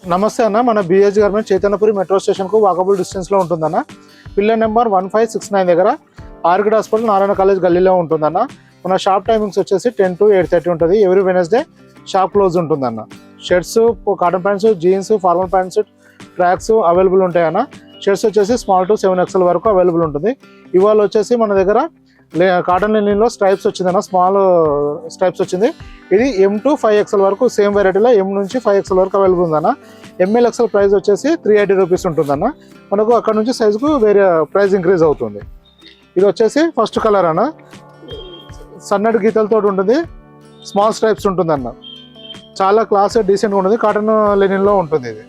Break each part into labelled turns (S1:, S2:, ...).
S1: నమస్తే అన్న, మన బిహెచ్ గార్మెంట్ చైతన్యపురి మెట్రో స్టేషన్కు వాకబుల్ డిస్టెన్స్లో ఉంటుందన్న. పిల్లర్ నెంబర్ 1569 దగ్గర ఆర్కిడ్ హాస్పిటల్ నారాయణ కాలేజ్ గల్లీలో ఉంటుందన్న. మన షాప్ టైమింగ్స్ వచ్చేసి 10 to 8:30 ఉంటుంది. ఎవ్రీ వెనస్డే షాప్ క్లోజ్ ఉంటుందన్న. Shirts, cotton pants, jeans, formal pants, tracks available ఉంటాయన్న. షర్ట్స్ వచ్చేసి స్మాల్ టు 7XL వరకు అవైలబుల్ ఉంటుంది. ఇవాళ వచ్చేసి మన దగ్గర కాటన్ లెనిన్లో స్ట్రైప్స్ వచ్చిందన్న, స్మాల్ స్ట్రైప్స్ వచ్చింది. ఇది M to 5XL వరకు సేమ్ వెరైటీలో M నుంచి 5XL వరకు అవైలబుల్ ఉందన్న. ML XL ప్రైస్ వచ్చేసి 380 రూపీస్ ఉంటుందన్న. మనకు అక్కడ నుంచి సైజుకు వేరే ప్రైస్ ఇంక్రీజ్ అవుతుంది. ఇది వచ్చేసి ఫస్ట్ కలర్ అన్న, సన్నటి గీతలతో ఉంటుంది, స్మాల్ స్ట్రైప్స్ ఉంటుందన్న. చాలా క్లాస్ డీసెంట్గా ఉంటుంది, కాటన్ లెనిన్లో ఉంటుంది. ఇది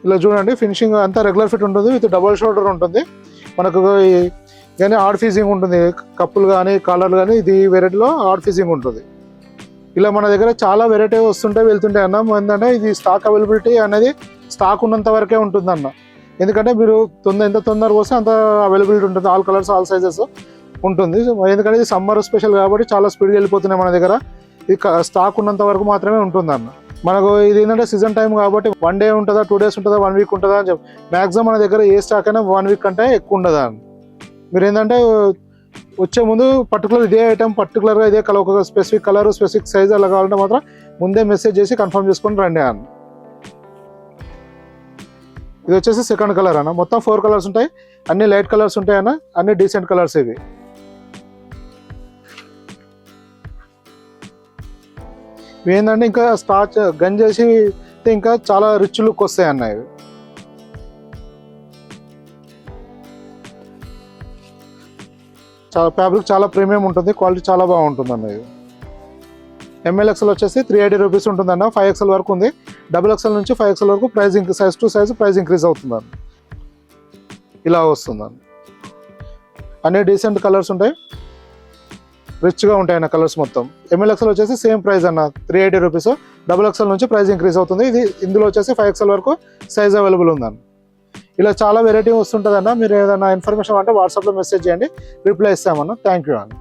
S1: ఇలా చూడండి, ఫినిషింగ్ అంతా రెగ్యులర్ ఫిట్ ఉంటుంది, విత్ డబుల్ షోల్డర్ ఉంటుంది. మనకు కానీ ఆర్డ్ ఫీజింగ్ ఉంటుంది, కప్పులు కానీ కాలర్లు కానీ. ఇది వెరైటీలో ఆర్డ్ ఫీజింగ్ ఉంటుంది. ఇలా మన దగ్గర చాలా వెరైటీ వస్తుంటాయి వెళ్తుంటాయి అన్న. ఏంటంటే ఇది స్టాక్ అవైలబిలిటీ అనేది స్టాక్ ఉన్నంత వరకే ఉంటుందన్న. ఎందుకంటే మీరు ఎంత తొందరగా వస్తే అంత అవైలబిలిటీ ఉంటుంది. ఆల్ కలర్స్, ఆల్ సైజెస్ ఉంటుంది. ఎందుకంటే ఇది సమ్మర్ స్పెషల్ కాబట్టి చాలా స్పీడ్గా వెళ్ళిపోతున్నాయి మన దగ్గర. ఇది స్టాక్ ఉన్నంత వరకు మాత్రమే ఉంటుందన్న. మనకు ఇది ఏంటంటే సీజన్ టైం కాబట్టి 1 day ఉంటుందా, 2 days ఉంటుందా, 1 week ఉంటుందా అని చెప్పి మ్యాక్సిమం మన దగ్గర ఏ స్టాక్ అయినా 1 week కంటే ఎక్కువ ఉండదా అని. మీరు ఏంటంటే వచ్చే ముందు పర్టికులర్ ఇదే ఐటమ్ పర్టికులర్గా ఇదే కలర్, ఒక స్పెసిఫిక్ కలర్, స్పెసిఫిక్ సైజ్ అలా కావాలంటే మాత్రం ముందే మెసేజ్ చేసి కన్ఫర్మ్ చేసుకొని రండి అన్న. ఇది వచ్చేసి సెకండ్ కలర్ అన్న. మొత్తం 4 కలర్స్ ఉంటాయి, అన్ని లైట్ కలర్స్ ఉంటాయి అన్న, అన్ని డీసెంట్ కలర్స్ ఇవి. ఏంటంటే ఇంకా స్టార్చ్ గన్ చేసి ఇంకా చాలా రిచ్ లుక్ వస్తాయి అన్న. ఇవి చాలా ఫ్యాబ్రిక్ చాలా ప్రీమియం ఉంటుంది, క్వాలిటీ చాలా బాగుంటుంది అన్న. ఇది ML XL వచ్చేసి 380 రూపీస్ ఉంటుందన్న. 5XL వరకు ఉంది. XXL నుంచి 5XL వరకు price size to size price increase అవుతుందన్న. ఇలా వస్తుందన్న. అన్ని డీసెంట్ కలర్స్ ఉంటాయి, రిచ్గా ఉంటాయి అన్న కలర్స్ మొత్తం. ML XL వచ్చేసి సేమ్ ప్రైస్ అన్న, 380 రూపీస్. XXL నుంచి ప్రైస్ ఇంక్రీజ్ అవుతుంది. ఇది ఇందులో వచ్చేసి 5XL వరకు సైజ్ అవైలబుల్ ఉందన్న. ఇలా చాలా వెరైటీ వస్తుంటుంది అన్న. మీరు ఏదైనా ఇన్ఫర్మేషన్ అంటే వాట్సాప్లో మెసేజ్ చేయండి, రిప్లై ఇస్తామన్న. థ్యాంక్ యూ అన్న.